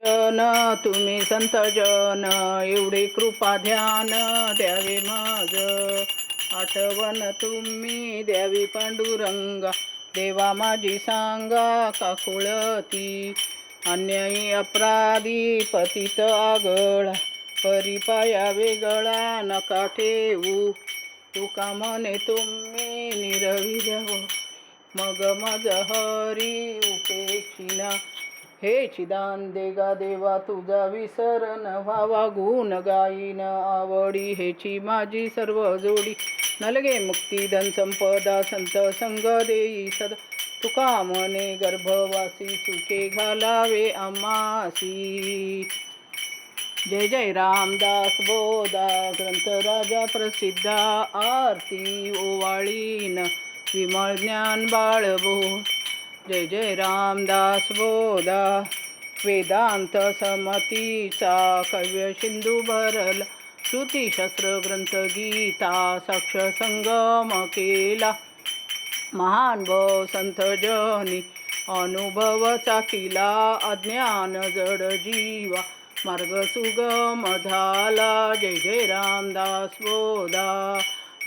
जन तुम्ही संत जन एवढे कृपा ध्यान द्यावे मज आठवण तुम्ही द्यावी पांडुरंगा देवा माझी सांगा काकुळती अन्यायी अपराधी पतित आगळा परिपाया वेगळा नका ठेवू तुका म्हणे तुम्ही निरवी द्यावं मग मज हरी उपेक्षिना हे चिदान देगा देवा तुझा विसर न व्हावा गुण गाईन आवडी हेची माझी सर्व जोडी नलगे मुक्ती धन संपदा संत संग देई सदा तुका म्हणे गर्भवासी सुखे घालावे आम्हासी जय जय रामदास बोधा ग्रंथ राजा प्रसिद्धा आरती ओवाळीन विमळ ज्ञान बाळबोध जय जय रामदास बोधा वेदांत समतीचा काव्य सिंधू भरला श्रुतीशास्त्र ग्रंथ गीता साक्ष संगम केला महान भाव संत जनी अनुभव चाकिला अज्ञान जड जीवा मार्ग सुगम झाला जय जय रामदास बोधा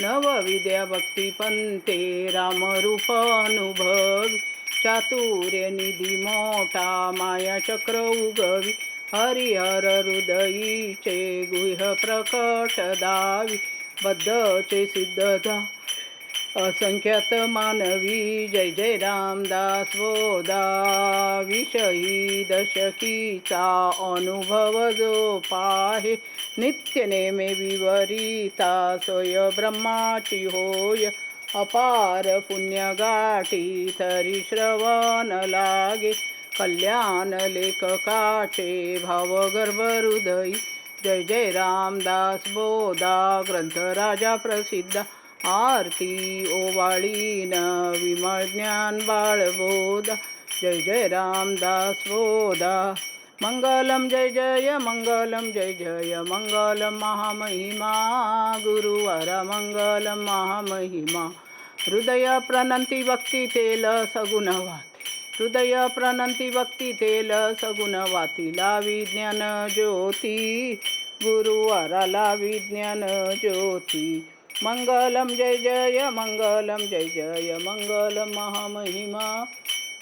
नवविद्या भक्ती पंते रामरूप अनुभवी चातुर्य निधी मोठा माया चक्र उगवी हरिहर हृदयीचे गुह्य प्रकट दावी बद्धचे सिद्ध जा असंख्यात मानवी जय जय रामदास बोधा विषयी दशकीचा अनुभव जो पाहे नित्य नेमे विवरिता सोय ब्रह्माची होय अपार पुण्य गाठी तरी श्रवण लागे कल्याण लेखकाचे भावगर्भ हृदयी जय जय रामदास बोधा ग्रंथ राजा प्रसिद्ध आरती ओवाळीन विमळ ज्ञान बाळबोधा जय जय रामदास बोधा मंगलम जय जय मंगलम जय जय मंगलम महामहिमा गुरुवारा मंगलम महामहिमा हृदय प्रणंती भक्ती तेल सगुण वाती हृदय प्रणंती भक्ती तेल सगुण वातीला विज्ञान ज्योती गुरुवाराला विज्ञान ज्योती मंगलम जय जय मंगलम जय जय मंगलम महामहिमा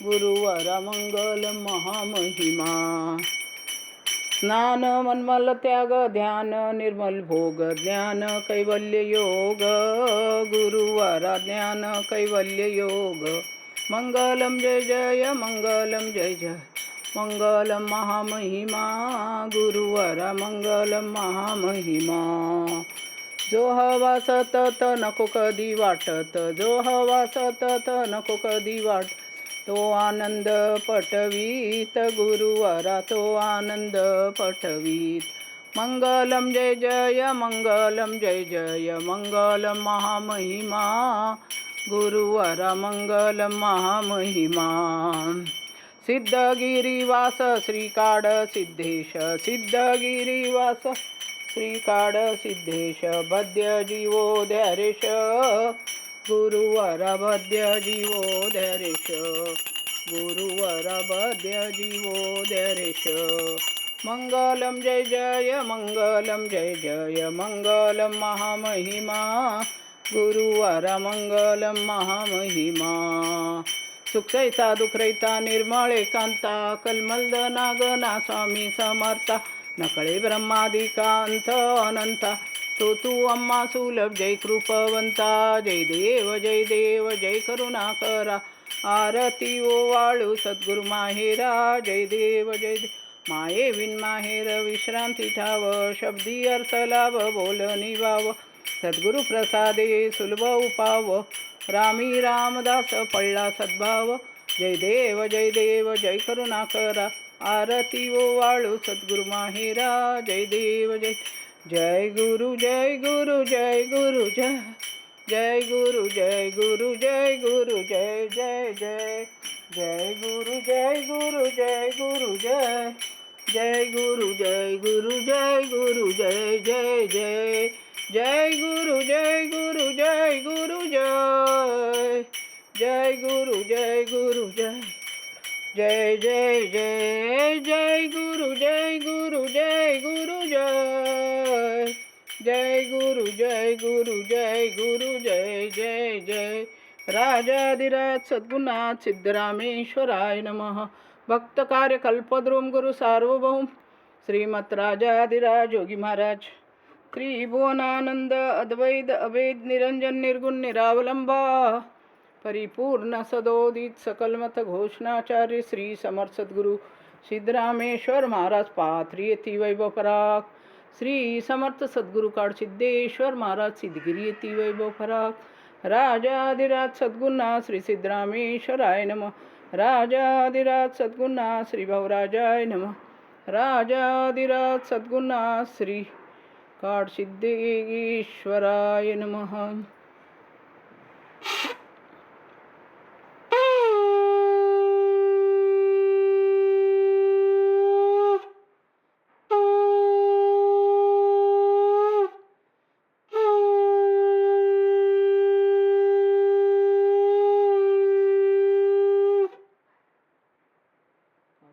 गुरुवारा मंगलम महामहिमा स्नान मनमल त्याग ध्यान निर्मल भोग ज्ञान कैवल्य योग गुरुवारा ज्ञान कैवल्य योग मंगलम जय जय मंगलम जय जय मंगलम महामहिमा गुरुवारा मंगलम महामहिमा जो हवा सतत नको कधी वाटत जो हवा सतत नको कधी वाट तो आनंद पटवीत गुरुवारा तो आनंद पटवीत मंगलम जय जय मंगलम जय जय मंगलम महामहिमा गुरुवारा मंगलम महामहिमा सिद्धगिरीवास श्रीकाड सिद्धेश सिद्धगिरीवास श्रीकाड सिद्धेश बद्य जीवो धैर्यश गुरुवारा बद्य जीवो धैर्यश गुरुवारा बद्य जीवो धैर्यश मंगलम जय जय मंगलम जय जय मंगलम महामहिमा गुरुवारा मंगलम महामहिमा सुखैता दुखरैता निर्मळ एकांता कलमलदना गना स्वामी समर्था नकळे ब्रह्मादिकांत अनंता तो तू अम्मा सुलभ जय कृपवंता जय देव जय करुणाकरा आरती ओवाळू सद्गुरु माहेरा जय देव माये विन माहेर विश्रांती ठाव शब्दी अर्थ लाभ बोल निवाव सद्गुरु प्रसादे सुलभ उपाव रामी रामदास पळला सद्भाव जय देव जय करुणाकरा आरती ओवाळू सद्गुरु माहेरा जय देव जय गुरु जय गुरु जय गुरु जय जय गुरु जय गुरु जय गुरु जय जय जय जय गुरु जय गुरु जय गुरु जय जय गुरु जय गुरु जय गुरु जय जय जय जय गुरु जय गुरु जय गुरु जय जय गुरु जय गुरु जय जय जय जय जय गुरु जय गुरु जय गुरु जय जय गुरु जय गुरु जय गुरु जय जय जय राजाधिराज सद्गुरुनाथ सिद्धरामेश्वराय नमः भक्त कार्य कल्पद्रुम गुरु सार्वभौम श्रीमत राजाधिराज योगी महाराज त्रिभुवनानंद अद्वैत अभेद निरंजन निर्गुण निरावलंबा परिपूर्ण सदोदित सकलमत घोषणाचार्य श्री समर्थ सद्गुरु सिद्धरामेश्वर महाराज पाथरी येती वैभव पराग श्री समर्थ सद्गुरु काळ सिद्धेश्वर महाराज सिद्धगिरी येती वैभव पराग राजाधिराज सद्गुरुनाथ श्री सिद्धरामेश्वराय नमः राजाधिराज सद्गुरुनाथ श्री भाऊराजाय नमः राजाधिराज सद्गुरुनाथ श्री काळ सिद्धेश्वराय नमः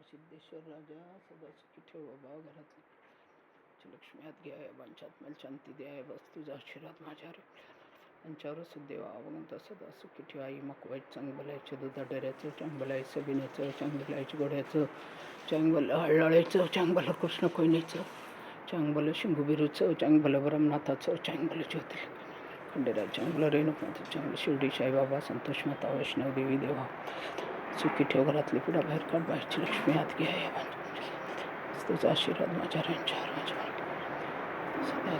सिद्धेश्वर राजा सदा सुखी ठेव बाबा घरातली लक्ष्मी हात घ्याय वांछात मला शांती द्याय बस तुझा आशीर्वाद माझ्यावर त्यांच्यावर सुदेवा अवगंत सदा सुखी ठेव आई मग वाईट चांग बोलायचं दुधा डेऱ्याचं चांग बोलायचं बिण्याचं चांग बोलायचं घोड्याचं चांग बोल हळहळायचं चांग बोल कृष्ण कोयनेचं चांग बोल शिंगुबिरूचं चांग बोल ब्रह्मनाथाचं चांग बोल ज्योती खंडेराज चांग बोल रेणुकांत चांग शिर्डी साईबाबा संतोष माता वैष्णव देवी देवा सुखी ठेव घरातली पुढा बाहेर काढ बाहेरची लक्ष्मी हात घ्या तुझा आशीर्वाद माझ्या यांच्यावर माझ्या सदा